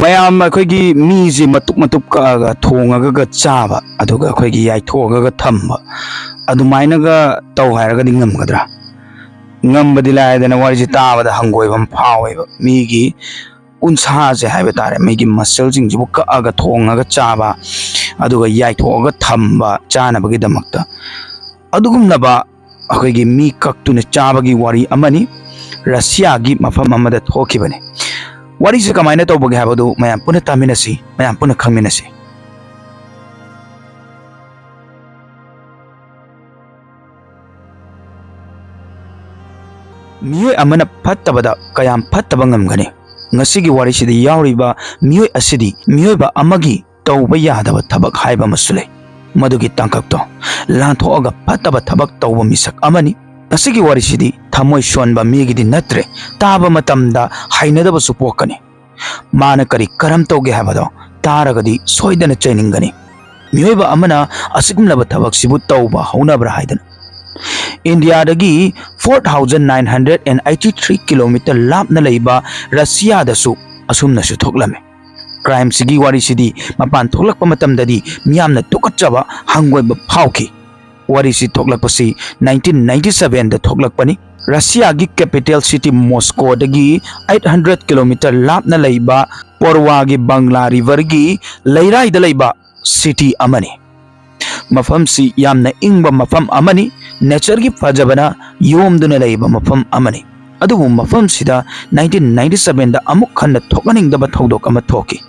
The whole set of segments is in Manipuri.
ꯃꯌꯥꯝ ꯑꯩꯈꯣꯏꯒꯤ ꯃꯤꯁꯦ ꯃꯇꯨꯞ ꯃꯇꯨꯞ ꯀꯛꯑꯒ ꯊꯣꯡꯉꯒ ꯆꯥꯕ ꯑꯗꯨꯒ ꯑꯩꯈꯣꯏꯒꯤ ꯌꯥꯏꯊꯣꯛꯑꯒ ꯊꯝꯕ ꯑꯗꯨꯃꯥꯏꯅꯒ ꯇꯧ ꯍꯥꯏꯔꯒꯗꯤ ꯉꯝꯒꯗ꯭ꯔꯥ? ꯉꯝꯕꯗꯤ ꯂꯥꯏꯗꯅ ꯋꯥꯔꯤꯁꯦ ꯇꯥꯕꯗ ꯍꯪꯒꯣꯏꯕ ꯑꯃ ꯐꯥꯎꯋꯦꯕ꯫ ꯃꯤꯒꯤ ꯎꯟꯁꯥꯁꯦ ꯍꯥꯏꯕ ꯇꯥꯔꯦ, ꯃꯤꯒꯤ ꯃꯁꯜꯁꯤꯡꯁꯤꯕꯨ ꯀꯛꯑꯒ ꯊꯣꯡꯉꯒ ꯆꯥꯕ ꯑꯗꯨꯒ ꯌꯥꯏꯊꯣꯛꯑꯒ ꯊꯝꯕ ꯆꯥꯅꯕꯒꯤꯗꯃꯛꯇ, ꯑꯗꯨꯒꯨꯝꯂꯕ ꯑꯩꯈꯣꯏꯒꯤ ꯃꯤ ꯀꯛꯇꯨꯅ ꯆꯥꯕꯒꯤ ꯋꯥꯔꯤ ꯑꯃꯅꯤ ꯔꯁꯤꯌꯥꯒꯤ ꯃꯐꯝ ꯑꯃꯗ ꯊꯣꯛꯈꯤꯕꯅꯤ꯫ ꯋꯥꯔꯤꯁꯦ ꯀꯃꯥꯏꯅ ꯇꯧꯕꯒꯦ ꯍꯥꯏꯕꯗꯨ ꯃꯌꯥꯝ ꯄꯨꯟꯅ ꯇꯥꯃꯤꯟꯅꯁꯤ, ꯃꯌꯥꯝ ꯄꯨꯟꯅ ꯈꯪꯃꯤꯟꯅꯁꯤ꯫ ꯃꯤꯑꯣꯏ ꯑꯃꯅ ꯐꯠꯇꯕꯗ ꯀꯌꯥꯝ ꯐꯠꯇꯕ ꯉꯝꯒꯅꯤ? ꯉꯁꯤꯒꯤ ꯋꯥꯔꯤꯁꯤꯗ ꯌꯥꯎꯔꯤꯕ ꯃꯤꯑꯣꯏ ꯑꯁꯤꯗꯤ ꯃꯤꯑꯣꯏꯕ ꯑꯃꯒꯤ ꯇꯧꯕ ꯌꯥꯗꯕ ꯊꯕꯛ ꯍꯥꯏꯕ ꯑꯃꯁꯨ ꯂꯩ, ꯃꯗꯨꯒꯤ ꯇꯥꯡꯀꯛꯇꯣ ꯂꯥꯟꯊꯣꯛꯑꯒ ꯐꯠꯇꯕ ꯊꯕꯛ ꯇꯧꯕ ꯃꯤꯁꯛ ꯑꯃꯅꯤ꯫ ꯉꯁꯤꯒꯤ ꯋꯥꯔꯤꯁꯤꯗꯤ ꯊꯃꯣꯏ ꯁꯣꯟꯕ ꯃꯤꯒꯤꯗꯤ ꯅꯠꯇ꯭ꯔꯦ, ꯇꯥꯕ ꯃꯇꯝꯗ ꯍꯩꯅꯗꯕꯁꯨ ꯄꯣꯛꯀꯅꯤ꯫ ꯃꯥꯅ ꯀꯔꯝ ꯇꯧꯒꯦ ꯍꯥꯏꯕꯗꯣ ꯇꯥꯔꯒꯗꯤ ꯁꯣꯏꯗꯅ ꯆꯩꯅꯤꯡꯒꯅꯤ꯫ ꯃꯤꯑꯣꯏꯕ ꯑꯃꯅ ꯑꯁꯤꯒꯨꯝꯂꯕ ꯊꯕꯛꯁꯤꯕꯨ ꯇꯧꯕ ꯍꯧꯅꯕ꯭ꯔꯥ ꯍꯥꯏꯗꯅ ꯏꯟꯗꯤꯌꯥꯗꯒꯤ 4,983 ꯀꯤꯂꯣꯃꯤꯇꯔ ꯂꯥꯞꯅ ꯂꯩꯕ ꯔꯁꯤꯌꯥꯗꯁꯨ ꯑꯁꯨꯝꯅꯁꯨ ꯊꯣꯛꯂꯝꯃꯤ꯫ ꯀ꯭ꯔꯥꯏꯝꯁꯤꯒꯤ ꯋꯥꯔꯤꯁꯤꯗꯤ ꯃꯄꯥꯟ ꯊꯣꯛꯂꯛꯄ ꯃꯇꯝꯗꯗꯤ ꯃꯤꯌꯥꯝꯅ ꯇꯨꯀꯠꯆꯕ ꯍꯪꯒꯣꯏꯕ ꯐꯥꯎꯈꯤ꯫ ꯋꯥꯔꯤꯁꯤ ꯊꯣꯛꯂꯛꯄꯁꯤ 1997ꯗ ꯊꯣꯛꯂꯛꯄꯅꯤ꯫ ꯔꯁꯤꯌꯥꯒꯤ ꯀꯦꯄꯤꯇꯦꯜ ꯁꯤꯇꯤ ꯃꯣꯁꯀꯣꯗꯒꯤ 800 ꯀꯤꯂꯣꯃꯤꯇꯔ ꯂꯥꯞꯅ ꯂꯩꯕ ꯄꯣꯔꯋꯥꯒꯤ ꯕꯪꯂꯥ ꯔꯤꯚꯔꯒꯤ ꯂꯩꯔꯥꯏꯗ ꯂꯩꯕ ꯁꯤꯇꯤ ꯑꯃꯅꯤ꯫ ꯃꯐꯝꯁꯤ ꯌꯥꯝꯅ ꯏꯪꯕ ꯃꯐꯝ ꯑꯃꯅꯤ, ꯅꯦꯆꯔꯒꯤ ꯐꯖꯕꯅ ꯌꯣꯝꯗꯨꯅ ꯂꯩꯕ ꯃꯐꯝ ꯑꯃꯅꯤ꯫ ꯑꯗꯨꯕꯨ ꯃꯐꯝꯁꯤꯗ 1997ꯗ ꯑꯃꯨꯛ ꯍꯟꯅ ꯊꯣꯛꯍꯟꯅꯤꯡꯗꯕ ꯊꯧꯗꯣꯛ ꯑꯃ ꯊꯣꯛꯈꯤ꯫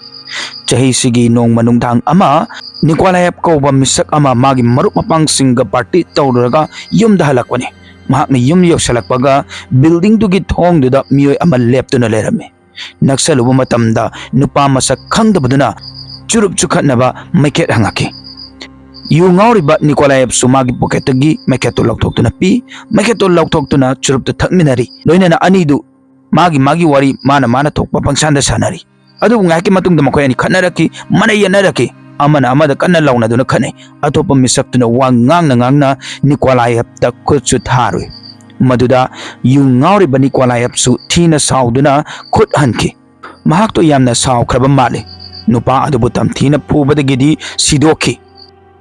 ꯆꯍꯤꯁꯤꯒꯤ ꯅꯣꯡꯃ ꯅꯨꯡꯗꯥꯡ ꯑꯃ ꯅꯤꯀꯣꯂꯥꯌꯦꯚ ꯀꯧꯕ ꯃꯤꯁꯛ ꯑꯃ ꯃꯥꯒꯤ ꯃꯔꯨꯞ ꯃꯄꯥꯡꯁꯤꯡꯒ ꯄꯥꯔꯇꯤ ꯇꯧꯔꯨꯔꯒ ꯌꯨꯝꯗ ꯍꯜꯂꯛꯄꯅꯤ꯫ ꯃꯍꯥꯛꯅ ꯌꯨꯝ ꯌꯧꯁꯤꯜꯂꯛꯄꯒ ꯕꯤꯜꯗꯤꯡꯗꯨꯒꯤ ꯊꯣꯡꯗꯨꯗ ꯃꯤꯑꯣꯏ ꯑꯃ ꯂꯦꯞꯇꯨꯅ ꯂꯩꯔꯝꯃꯤ꯫ ꯅꯛꯁꯜꯂꯨꯕ ꯃꯇꯝꯗ ꯅꯨꯄꯥ ꯃꯁꯛ ꯈꯪꯗꯕꯗꯨꯅ ꯆꯨꯔꯨꯞ ꯆꯨꯈꯠꯅꯕ ꯃꯩꯈꯦꯠ ꯍꯪꯉꯛꯈꯤ꯫ ꯌꯨ ꯉꯥꯎꯔꯤꯕ ꯅꯤꯀꯣꯂꯥꯌꯦꯚꯁꯨ ꯃꯥꯒꯤ ꯄꯣꯀꯦꯠꯇꯒꯤ ꯃꯩꯈꯦꯠꯇꯨ ꯂꯧꯊꯣꯛꯇꯨꯅ ꯄꯤ꯫ ꯃꯩꯈꯦꯠꯇꯨ ꯂꯧꯊꯣꯛꯇꯨꯅ ꯆꯨꯔꯨꯞꯇꯨ ꯊꯛꯃꯤꯟꯅꯔꯤ꯫ ꯂꯣꯏꯅꯅ ꯑꯅꯤꯗꯨ ꯃꯥꯒꯤ ꯋꯥꯔꯤ ꯃꯥꯅ ꯊꯣꯛꯄ ꯄꯪꯁꯥꯟꯗ ꯁꯥꯟꯅꯔꯤ꯫ ꯑꯗꯨꯕꯨ ꯉꯥꯏꯍꯥꯛꯀꯤ ꯃꯇꯨꯡꯗ ꯃꯈꯣꯏ ꯑꯅꯤ ꯈꯠꯅꯔꯛꯈꯤ, ꯃꯅꯩ ꯌꯦꯠꯅꯔꯛꯈꯤ꯫ ꯑꯃꯅ ꯑꯃꯗ ꯀꯟꯅ ꯂꯥꯎꯅꯗꯨꯅ ꯈꯠꯅꯩ꯫ ꯑꯇꯣꯞꯄ ꯃꯤꯁꯛꯇꯨꯅ ꯋꯥ ꯉꯥꯡꯅ ꯅꯤꯀꯣꯂꯥꯌꯦꯚꯇ ꯈꯨꯠꯁꯨ ꯊꯥꯔꯨꯏ꯫ ꯃꯗꯨꯗ ꯌꯨ ꯉꯥꯎꯔꯤꯕ ꯅꯤꯀꯣꯂꯥꯌꯦꯚꯁꯨ ꯊꯤꯅ ꯁꯥꯎꯗꯨꯅ ꯈꯨꯠ ꯍꯟꯈꯤ꯫ ꯃꯍꯥꯛꯇꯣ ꯌꯥꯝꯅ ꯁꯥꯎꯈ꯭ꯔꯕ ꯃꯥꯜꯂꯤ꯫ ꯅꯨꯄꯥ ꯑꯗꯨꯕꯨ ꯇꯝꯊꯤꯅ ꯐꯨꯕꯗꯒꯤꯗꯤ ꯁꯤꯗꯣꯛꯈꯤ꯫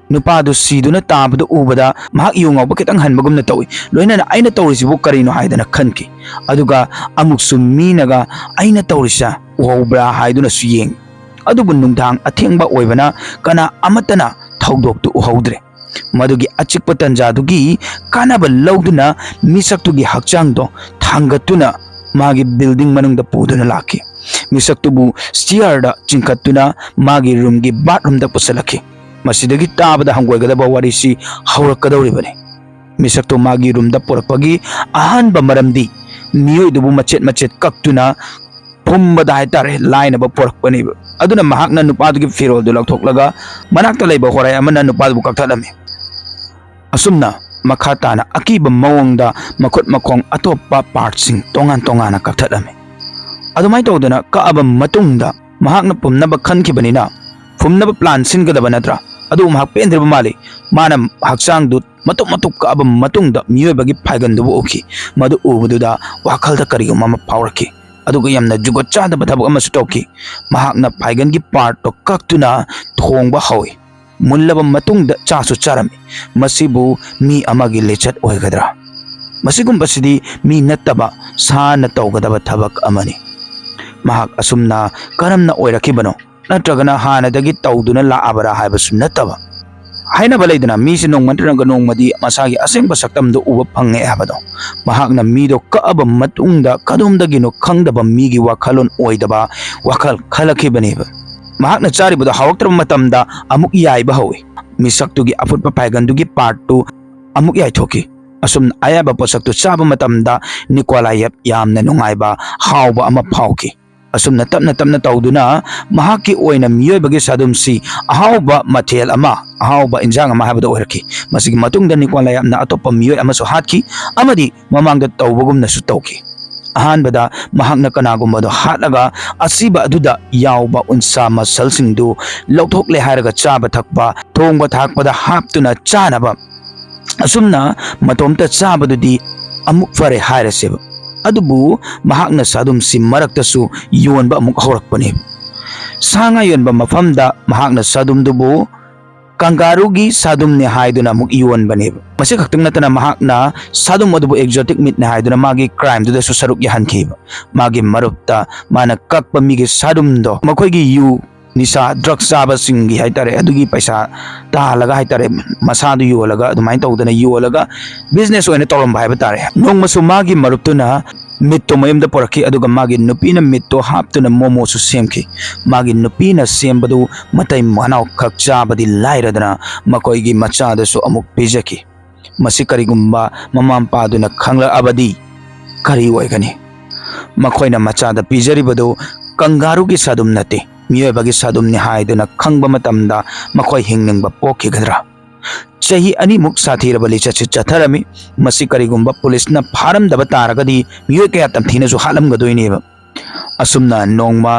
ꯅꯨꯄꯥ ꯑꯗꯨ ꯁꯤꯗꯨꯅ ꯇꯥꯕꯗꯨ ꯎꯕꯗ ꯃꯍꯥꯛ ꯌꯨ ꯉꯥꯎꯕ ꯈꯤꯇꯪ ꯍꯟꯕꯒꯨꯝꯅ ꯇꯧꯏ꯫ ꯂꯣꯏꯅꯅ ꯑꯩꯅ ꯇꯧꯔꯤꯁꯤꯕꯨ ꯀꯔꯤꯅꯣ ꯍꯥꯏꯗꯅ ꯈꯟꯈꯤ꯫ ꯑꯗꯨꯒ ꯑꯃꯨꯛꯁꯨ ꯃꯤꯅꯒ ꯑꯩꯅ ꯇꯧꯔꯤꯁꯦ ꯎꯍꯧꯕ꯭ꯔꯥ ꯍꯥꯏꯗꯨꯅꯁꯨ ꯌꯦꯡꯉꯤ꯫ ꯑꯗꯨꯕꯨ ꯅꯨꯡꯗꯥꯡ ꯑꯊꯦꯡꯕ ꯑꯣꯏꯕꯅ ꯀꯅꯥ ꯑꯃꯠꯇꯅ ꯊꯧꯗꯣꯛꯇꯨ ꯎꯍꯧꯗ꯭ꯔꯦ꯫ ꯃꯗꯨꯒꯤ ꯑꯆꯤꯛꯄ ꯇꯟꯖꯥꯗꯨꯒꯤ ꯀꯥꯟꯅꯕ ꯂꯧꯗꯨꯅ ꯃꯤꯁꯛꯇꯨꯒꯤ ꯍꯛꯆꯥꯡꯗꯣ ꯊꯥꯡꯒꯠꯇꯨꯅ ꯃꯥꯒꯤ ꯕꯤꯜꯗꯤꯡ ꯃꯅꯨꯡꯗ ꯄꯨꯗꯨꯅ ꯂꯥꯛꯈꯤ꯫ ꯃꯤꯁꯛꯇꯨꯕꯨ ꯁ꯭ꯇꯤꯌꯔꯗ ꯆꯤꯡꯈꯠꯇꯨꯅ ꯃꯥꯒꯤ ꯔꯨꯝꯒꯤ ꯕꯥꯠꯔꯨꯝꯗ ꯄꯨꯁꯤꯜꯂꯛꯈꯤ꯫ ꯃꯁꯤꯗꯒꯤ ꯇꯥꯕꯗ ꯍꯪꯒꯣꯏꯒꯗꯕ ꯋꯥꯔꯤꯁꯤ ꯍꯧꯔꯛꯀꯗꯧꯔꯤꯕꯅꯤ꯫ ꯃꯤꯁꯛꯇꯨ ꯃꯥꯒꯤ ꯔꯨꯝꯗ ꯄꯨꯔꯛꯄꯒꯤ ꯑꯍꯥꯟꯕ ꯃꯔꯝꯗꯤ ꯃꯤꯑꯣꯏꯗꯨꯕꯨ ꯃꯆꯦꯠ ꯃꯆꯦꯠ ꯀꯛꯇꯨꯅ ꯐꯨꯝꯕꯗ ꯍꯥꯏꯇꯥꯔꯦ ꯂꯥꯏꯅꯕ ꯄꯨꯔꯛꯄꯅꯦꯕ꯫ ꯑꯗꯨꯅ ꯃꯍꯥꯛꯅ ꯅꯨꯄꯥꯗꯨꯒꯤ ꯐꯤꯔꯣꯜꯗꯨ ꯂꯧꯊꯣꯛꯂꯒ ꯃꯅꯥꯛꯇ ꯂꯩꯕ ꯍꯣꯔꯥꯏ ꯑꯃꯅ ꯅꯨꯄꯥꯗꯨꯕꯨ ꯀꯛꯊꯠꯂꯝꯃꯤ꯫ ꯑꯁꯨꯝꯅ ꯃꯈꯥ ꯇꯥꯅ ꯑꯀꯤꯕ ꯃꯑꯣꯡꯗ ꯃꯈꯨꯠ ꯃꯈꯣꯡ ꯑꯇꯣꯞꯄ ꯄꯥꯔꯠꯁꯤꯡ ꯇꯣꯉꯥꯟ ꯇꯣꯉꯥꯟꯅ ꯀꯛꯊꯠꯂꯝꯃꯤ꯫ ꯑꯗꯨꯃꯥꯏꯅ ꯇꯧꯗꯅ ꯀꯛꯑꯕ ꯃꯇꯨꯡꯗ ꯃꯍꯥꯛꯅ ꯄꯨꯝꯅꯕ ꯈꯟꯈꯤꯕꯅꯤꯅ ꯐꯨꯝꯅꯕ ꯄ꯭ꯂꯥꯟ ꯁꯤꯟꯒꯗꯕ ꯅꯠꯇ꯭ꯔꯥ? ꯑꯗꯨꯕꯨ ꯃꯍꯥꯛ ꯄꯦꯟꯗ꯭ꯔꯤꯕ ꯃꯥꯜꯂꯤ꯫ ꯃꯥꯅ ꯍꯛꯆꯥꯡꯗꯨ ꯃꯇꯨꯞ ꯃꯇꯨꯞ ꯀꯛꯑꯕ ꯃꯇꯨꯡꯗ ꯃꯤꯑꯣꯏꯕꯒꯤ ꯐꯥꯏꯒꯟꯗꯨꯕꯨ ꯎꯈꯤ꯫ ꯃꯗꯨ ꯎꯕꯗꯨꯗ ꯋꯥꯈꯜꯗ ꯀꯔꯤꯒꯨꯝꯕ ꯑꯃ ꯐꯥꯎꯔꯛꯈꯤ꯫ ꯑꯗꯨꯒ ꯌꯥꯝꯅ ꯖꯨꯒꯣꯠ ꯆꯥꯗꯕ ꯊꯕꯛ ꯑꯃꯁꯨ ꯇꯧꯈꯤ꯫ ꯃꯍꯥꯛꯅ ꯐꯥꯏꯒꯟꯒꯤ ꯄꯥꯔꯠꯇꯣ ꯀꯛꯇꯨꯅ ꯊꯣꯡꯕ ꯍꯧꯏ꯫ ꯃꯨꯜꯂꯕ ꯃꯇꯨꯡꯗ ꯆꯥꯁꯨ ꯆꯥꯔꯝꯃꯤ꯫ ꯃꯁꯤꯕꯨ ꯃꯤ ꯑꯃꯒꯤ ꯂꯤꯆꯠ ꯑꯣꯏꯒꯗ꯭ꯔꯥ? ꯃꯁꯤꯒꯨꯝꯕꯁꯤꯗꯤ ꯃꯤ ꯅꯠꯇꯕ ꯁꯥꯅ ꯇꯧꯒꯗꯕ ꯊꯕꯛ ꯑꯃꯅꯤ꯫ ꯃꯍꯥꯛ ꯑꯁꯨꯝꯅ ꯀꯔꯝꯅ ꯑꯣꯏꯔꯛꯈꯤꯕꯅꯣ? ꯅꯠꯇ꯭ꯔꯒꯅ ꯍꯥꯟꯅꯗꯒꯤ ꯇꯧꯗꯨꯅ ꯂꯥꯛꯑꯕ꯭ꯔꯥ ꯍꯥꯏꯕꯁꯨ ꯅꯠꯇꯕ꯫ ꯍꯥꯏꯅꯕ ꯂꯩꯗꯅ ꯃꯤꯁꯤ ꯅꯣꯡꯃ ꯅꯠꯇ꯭ꯔꯒ ꯅꯣꯡꯃꯗꯤ ꯃꯁꯥꯒꯤ ꯑꯁꯦꯡꯕ ꯁꯛꯇꯝꯗꯨ ꯎꯕ ꯐꯪꯉꯦ ꯍꯥꯏꯕꯗꯣ꯫ ꯃꯍꯥꯛꯅ ꯃꯤꯗꯣ ꯀꯛꯑꯕ ꯃꯇꯨꯡꯗ ꯀꯗꯣꯝꯗꯒꯤꯅꯣ ꯈꯪꯗꯕ ꯃꯤꯒꯤ ꯋꯥꯈꯜꯂꯣꯟ ꯑꯣꯏꯗꯕ ꯋꯥꯈꯜ ꯈꯜꯂꯛꯈꯤꯕꯅꯦꯕ꯫ ꯃꯍꯥꯛꯅ ꯆꯥꯔꯤꯕꯗꯣ ꯍꯥꯎꯔꯛꯇ꯭ꯔꯕ ꯃꯇꯝꯗ ꯑꯃꯨꯛ ꯌꯥꯏꯕ ꯍꯧꯏ꯫ ꯃꯤꯁꯛꯇꯨꯒꯤ ꯑꯐꯨꯠꯄ ꯐꯥꯏꯒꯟꯗꯨꯒꯤ ꯄꯥꯔꯠꯇꯨ ꯑꯃꯨꯛ ꯌꯥꯏꯊꯣꯛꯈꯤ꯫ ꯑꯁꯨꯝꯅ ꯑꯌꯥꯕ ꯄꯣꯠꯁꯛꯇꯨ ꯆꯥꯕ ꯃꯇꯝꯗ ꯅꯤꯀꯣꯂꯥꯌꯦꯚ ꯌꯥꯝꯅ ꯅꯨꯡꯉꯥꯏꯕ, ꯍꯥꯎꯕ ꯑꯃ ꯐꯥꯎꯈꯤ꯫ ꯑꯁꯨꯝꯅ ꯇꯞꯅ ꯇꯞꯅ ꯇꯧꯗꯨꯅ ꯃꯍꯥꯛꯀꯤ ꯑꯣꯏꯅ ꯃꯤꯑꯣꯏꯕꯒꯤ ꯁꯥꯗꯨꯝꯁꯤ ꯑꯍꯥꯎꯕ ꯃꯊꯦꯜ ꯑꯃ, ꯑꯍꯥꯎꯕ ꯏꯟꯖꯥꯡ ꯑꯃ ꯍꯥꯏꯕꯗꯨ ꯑꯣꯏꯔꯛꯈꯤ꯫ ꯃꯁꯤꯒꯤ ꯃꯇꯨꯡꯗ ꯅꯤꯀꯣꯂꯥꯌꯦꯚꯅ ꯑꯇꯣꯞꯄ ꯃꯤꯑꯣꯏ ꯑꯃꯁꯨ ꯍꯥꯠꯈꯤ ꯑꯃꯗꯤ ꯃꯃꯥꯡꯗ ꯇꯧꯕꯒꯨꯝꯅꯁꯨ ꯇꯧꯈꯤ꯫ ꯑꯍꯥꯟꯕꯗ ꯃꯍꯥꯛꯅ ꯀꯅꯥꯒꯨꯝꯕꯗꯣ ꯍꯥꯠꯂꯒ ꯑꯁꯤꯕ ꯑꯗꯨꯗ ꯌꯥꯎꯕ ꯎꯟꯁꯥ ꯃꯁꯜꯁꯤꯡꯗꯨ ꯂꯧꯊꯣꯛꯂꯦ ꯍꯥꯏꯔꯒ ꯆꯥꯕ ꯊꯛꯄ, ꯊꯣꯡꯕ ꯊꯥꯛꯄꯗ ꯍꯥꯞꯇꯨꯅ ꯆꯥꯅꯕ, ꯑꯁꯨꯝꯅ ꯃꯇꯣꯝꯇ ꯆꯥꯕꯗꯨꯗꯤ ꯑꯃꯨꯛ ꯐꯔꯦ ꯍꯥꯏꯔꯁꯦꯕ꯫ ꯑꯗꯨꯕꯨ ꯃꯍꯥꯛꯅ ꯁꯥꯗꯨꯝꯁꯤ ꯃꯔꯛꯇꯁꯨ ꯌꯣꯟꯕ ꯑꯃꯨꯛ ꯍꯧꯔꯛꯄꯅꯦ꯫ सा nga yonba mafamda mahakna sadumdubu kangarugi sadum ne haiduna muk iyon banib. Masi kaktang natana mahakna sadum modubu exotic meat ne haiduna magi crime duda su saruk yahan kiba. Magi marupta mana kakpa migi sadum do makoy gi yu nisa drugs saba singi haitare adugi paisa ta laga haitare masa du yu laga adumain tawdana yu laga business oine tolom bhai batare. Nong masu magi maruptuna mitto mayamda poraki aduga magi nupina mitto haptuna momo su semki magi nupina sembadu matai manau khak chabadi lairadana makoi gi machada su amuk pijaki masi karigumba mamampa duna khangla abadi kari oigani makoina machada pijaribadu kangaru gi sadum nate miyoibagi sadum ni haiduna khangba matamda makoi hingningba pokhigadra chahi ani muk sathiraba lichachit chatharami masi karigumba police na pharam daba taragadi miyoy kaya tamthina su halam gadoineba asumna nongma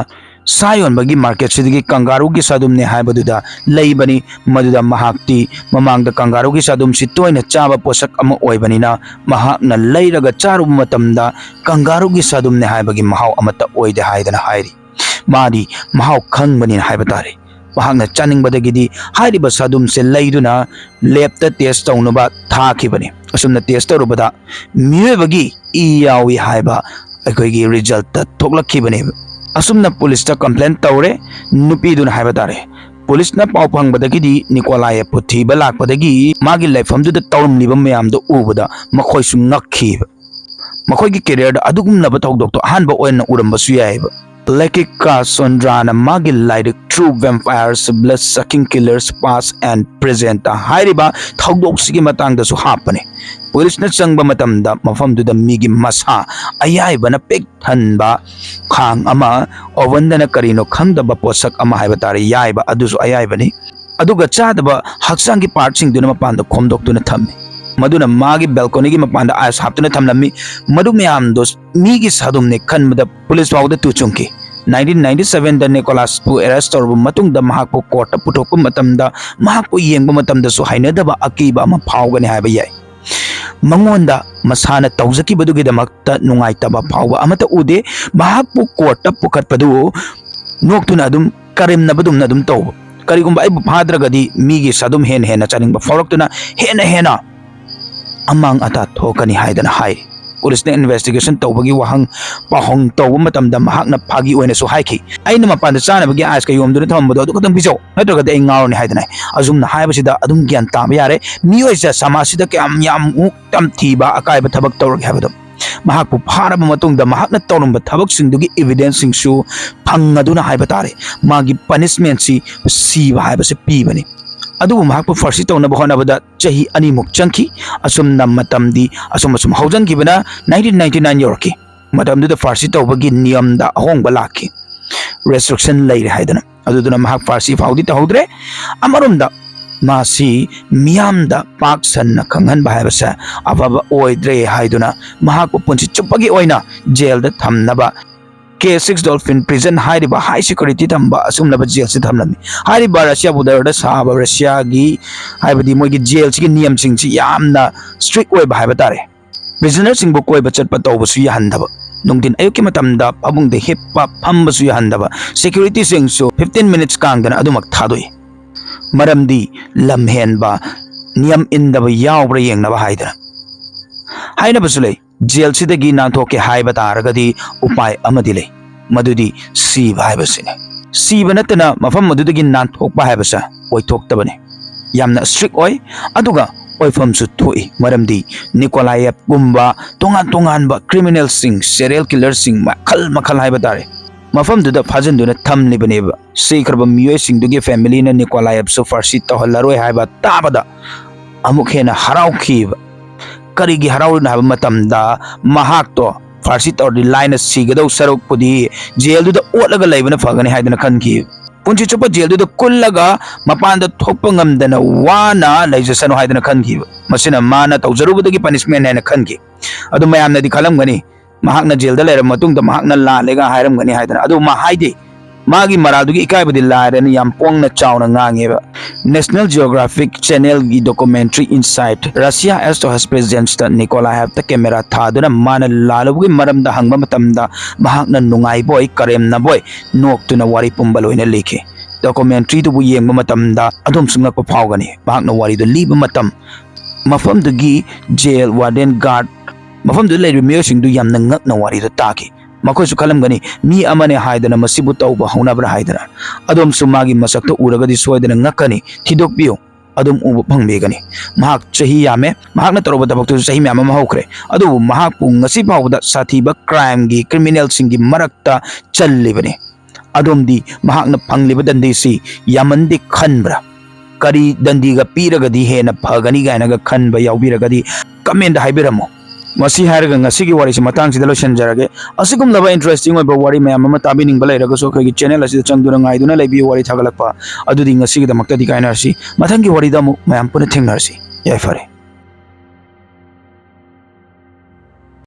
sayon bagi market sidigi kangaru gi sadum ne haibaduda leibani maduda mahakti mamangda kangaru gi sadum si toina chaba posak ama oibanina mahakna leiraga charu matamda kangaru gi sadum ne haibagi mahaw amata oide haidana hairi madi mahaw khangbanin haibatare mahakna chaning badagidi hairiba sadum se leiduna lepta test taunaba thakibani asumna test tarubada miyoibagi iyawi haiba akoigi result ta thoklakibani asumna police ta complaint tawre nupiduna haiba tare police na paw phangbadagidi nikolai puthi balakpadagi magi laifamduda tawrumliba mayamdo ubada makhoi su ngakhi makhoi gi career da adugumnaba tawdok to hanba oina urambasu yaiba Lekika Sondrana magi like true vampires, blood sucking killers past and present hairiba thawdok sigi matang da su hapani police na changba matamda mafam du da migi masa ayai bana pek thanba khang ama ovandana karino khangdaba posak ama haiba tare yaiba adusu ayai bani aduga chadaba haksangi partsing duna mapanda khomdok duna thammi maduna magi balcony gi mapanda ice haptuna thamlami madu myam dos migi sadum ne khanmada police wawda tu chungki 1997 da Nicholas pu arrest torbu matung da mahakpo court ta puthokpa matamda mahakpo yengba matamda su hainadaba akiba ama phawgani haiba yai mangonda masana tawzaki badugi damakta nungaitaba phawba amata ude mahakpo court ta pukhatpadu noktuna adum karimna badum na dum taw karigumba ai bhadragadi migi sadum hen hen charingba phawraktuna hena amang ata thokani haidana hai police na investigation tawbagi wahang pahong tawba matamda mahakna phagi oina su haiki aina mapanda chana bagi ice ka yomduna thambado adu kadang bijo natraga de ngaur ni haidana azumna haibasida adum gyan taba yare miyoisa samasida kyam yam tam thiba akai ba thabak tawrag habadum mahakpu pharaba matungda mahakna tawrumba thabak singdugi evidence singsu phangaduna haiba tare magi punishment si ba haibase pibani adubu mahakpu farsi tawna bahonabada chahi ani muk changki asumna matamdi asum haujan gibana 1999 yorki matamdu da farsi tawbagi niyam da ahongba lakhi restriction leire haidana aduduna mahak farsi faudi tahodre amarumda masi miyamda pak sanna khanghan bahayabasa afaba oidre haiduna mahakpu punchi chupagi oina jail da thamnaba K6 Dolphin Prison hairiba high security thamba asumnaba jail si thamlami hairiba Russia border da saba Russia gi haibadi moigi jail si niyam sing si yamna strict oiba haiba tare prisoner sing bu koi bachat pataw basu yahandaba nungtin ayuki matamda pabung de hippa phambasu yahandaba security sing so 15 minutes kangdana adumak thadoi maramdi lamhenba niyam indaba yawbra yengnaba haidana haina basulei jail sidagi nantoke haiba taragadi upai amadi lei madudi siba haibasine siba natana mafam madudagi nanthokpa haibasa oithoktabane yamna strict oi aduga oifam su thoi maramdi Nikolai gumba tongan ba criminal sing serial killer sing makhal haiba tare mafam duda phajan duna thamni baneba sekraba miyoy sing dugi family na Nikolai su farsi tohallaroi haiba tabada amuk hena haraukhiba karigi harawna haba matamda mahak to farsi tor di line sigadaw sarok pudi jail du da otlaga laibana fagani haidana khanki punchi chupa jail du da kullaga mapanda thokpa ngamdana wana laijasano haidana khanki masina mana tawjarubudagi punishment haina khanki adu mayamna di khalamgani mahakna jail da lairam matungda mahakna la lega hairam gani haidana adu ma haide मागी मरादुगी इकायबदी लायरन याम पोंगना चावना ngangeba National Geographic Channel gi documentary Insight Russia as to has president Nikolaev ta camera thaduna mana lalugi maramda hangba matamda mahakna nungai boy karemna boy noktuna wari pumbaloina likhe documentary tu bu yengba matamda adom sungak pa phawgani mahakna wari do liba matam mafam dugi jail warden guard mafam du lay miyosing du yamna ngakna wari do taki मखोय सुखलम Ghani मी अमने हायदना मसिबु तौबा हौनाब्रा हायदना अदोम सुमागी मसक्तो उरगदी सोयदना ngakani thidokbiyo adum ubu phangbegani mahak chahi yame mahakna toroba dabaktu chahi myam ma hokre adu mahak pu ngasi phawda sathiba crime gi criminal singi marakta challibani adum di mahakna phangliba dandi si yamandi khanbra kari dandi ga piragadi hena phagani gaina ga khanba yaubiragadi comment da haibiramo मसी हारगा ngasi wari si matang si dalo senjarage asigum laba interesting oiba wari mayam ama tabi ning balai raga so khagi channel asi changduna ngai duna laibi wari thagalakpa adudi ngasi gi damakta di kainarsi matang gi wari da mu mayam puna thengnar si yai fare